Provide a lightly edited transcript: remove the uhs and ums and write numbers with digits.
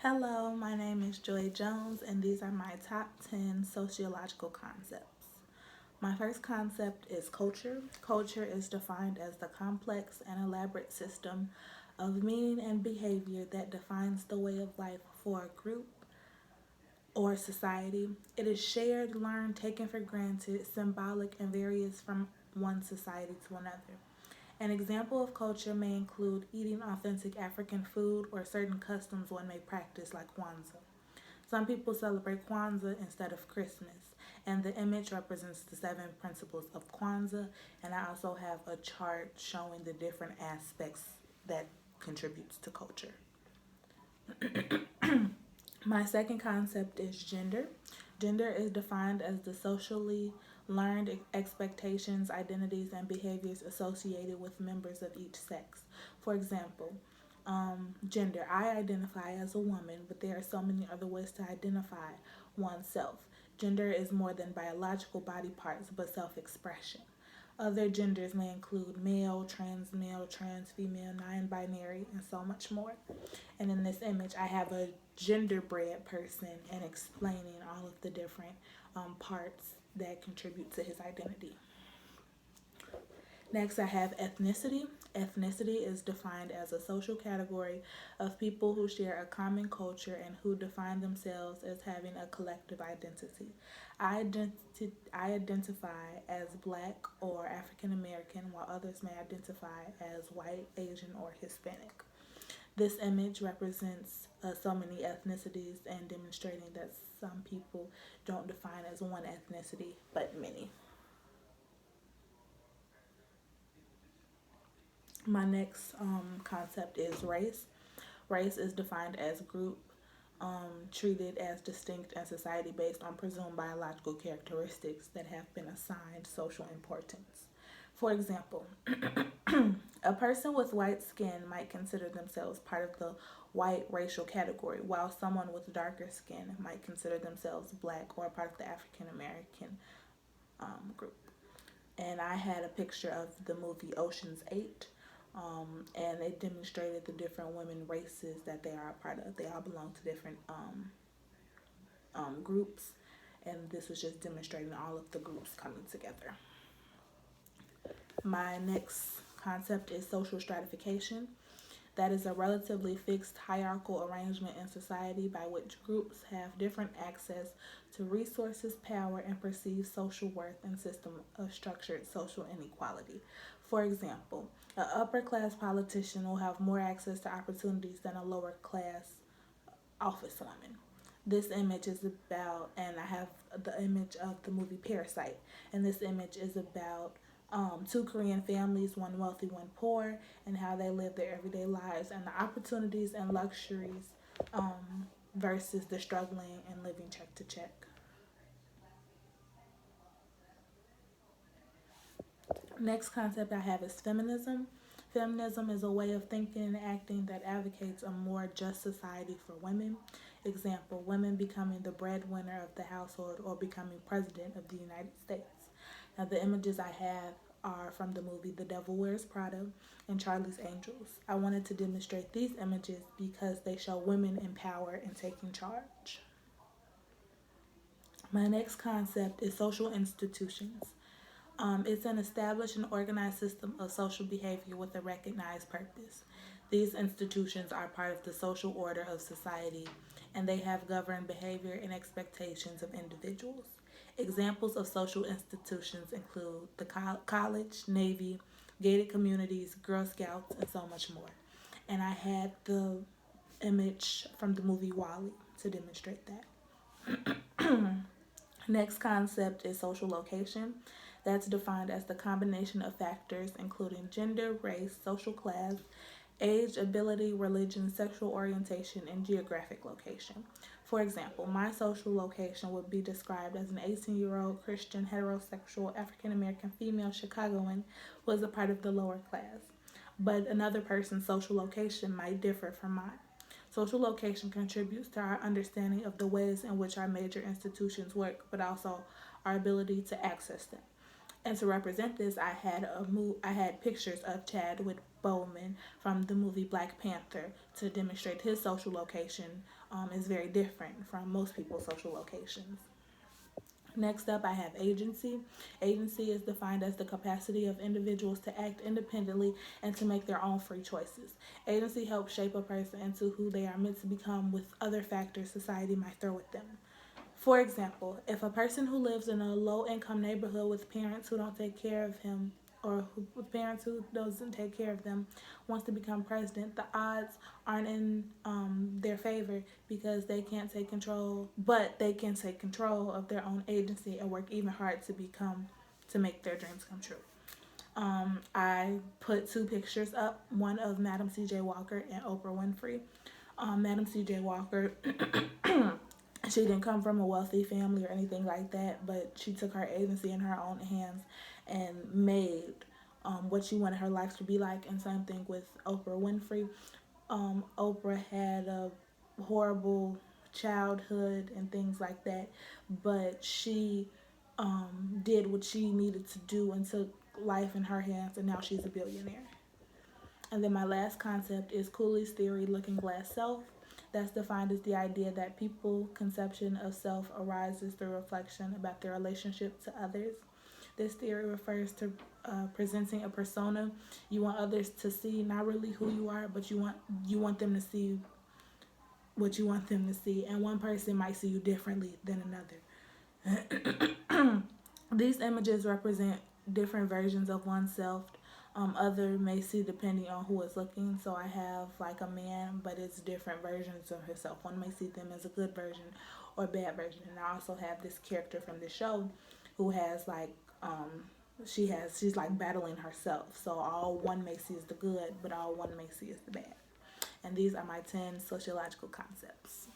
Hello, my name is Joy Jones, and these are my top 10 sociological concepts. My first concept is culture. Culture is defined as the complex and elaborate system of meaning and behavior that defines the way of life for a group or society. It is shared, learned, taken for granted, symbolic, and varies from one society to another. An example of culture may include eating authentic African food or certain customs one may practice, like Kwanzaa. Some people celebrate Kwanzaa instead of Christmas, and the image represents the seven principles of Kwanzaa. And I also have a chart showing the different aspects that contributes to culture. My second concept is gender. Gender is defined as the socially learned expectations, identities, and behaviors associated with members of each sex. For example, gender. I identify as a woman, but there are so many other ways to identify oneself. Gender is more than biological body parts, but self expression. Other genders may include male, trans female, non binary, and so much more. And in this image, I have a genderbread person and explaining all of the different parts that contribute to his identity. Next, I have ethnicity. Ethnicity is defined as a social category of people who share a common culture and who define themselves as having a collective identity. I identify as black or African American, while others may identify as white, Asian, or Hispanic. This image represents so many ethnicities and demonstrating that some people don't define as one ethnicity, but many. My next concept is race. Race is defined as group treated as distinct in society based on presumed biological characteristics that have been assigned social importance. For example, a person with white skin might consider themselves part of the white racial category, while someone with darker skin might consider themselves black or part of the African American group. And I had a picture of the movie Ocean's 8, and it demonstrated the different women races that they are a part of. They all belong to different groups, and this was just demonstrating all of the groups coming together. My next concept is social stratification. That is a relatively fixed hierarchical arrangement in society by which groups have different access to resources, power, and perceived social worth and system of structured social inequality. For example, an upper class politician will have more access to opportunities than a lower class officewoman. This image is about, and I have the image of the movie Parasite, and this image is about two Korean families, one wealthy, one poor, and how they live their everyday lives and the opportunities and luxuries versus the struggling and living check to check. Next concept I have is feminism. Feminism is a way of thinking and acting that advocates a more just society for women. Example, women becoming the breadwinner of the household or becoming president of the United States. Now, the images I have are from the movie The Devil Wears Prada and Charlie's Angels. I wanted to demonstrate these images because they show women in power and taking charge. My next concept is social institutions. It's an established and organized system of social behavior with a recognized purpose. These institutions are part of the social order of society, and they have governed behavior and expectations of individuals. Examples of social institutions include the college, Navy, gated communities, Girl Scouts, and so much more. And I had the image from the movie Wally to demonstrate that. Next concept is social location. That's defined as the combination of factors including gender, race, social class, age, ability, religion, sexual orientation, and geographic location. For example, my social location would be described as an 18-year-old Christian heterosexual African American female Chicagoan who is a part of the lower class. But another person's social location might differ from mine. Social location contributes to our understanding of the ways in which our major institutions work, but also our ability to access them. And to represent this, I had pictures of Chadwick Boseman from the movie Black Panther to demonstrate his social location is very different from most people's social locations. Next up, I have agency. Agency is defined as the capacity of individuals to act independently and to make their own free choices. Agency helps shape a person into who they are meant to become with other factors society might throw at them. For example, if a person who lives in a low income neighborhood with parents who don't take care of him or with parents who doesn't take care of them wants to become president, the odds aren't in their favor because they can't take control, but they can take control of their own agency and work even hard to make their dreams come true. I put two pictures up, one of Madam C.J. Walker and Oprah Winfrey. Madam C.J. Walker she didn't come from a wealthy family or anything like that, but she took her agency in her own hands and made what she wanted her life to be like. And same thing with Oprah Winfrey. Oprah had a horrible childhood and things like that, but she did what she needed to do and took life in her hands, and now she's a billionaire. And then my last concept is Cooley's theory, looking glass self. That's defined as the idea that people's conception of self arises through reflection about their relationship to others. This theory refers to presenting a persona you want others to see, not really who you are, but you want them to see what you want them to see, and one person might see you differently than another. These images represent different versions of oneself. Other may see depending on who is looking. So I have like a man, but it's different versions of herself. One may see them as a good version or bad version. And I also have this character from the show who has like she's like battling herself. So all one may see is the good, but all one may see is the bad. And these are my 10 sociological concepts.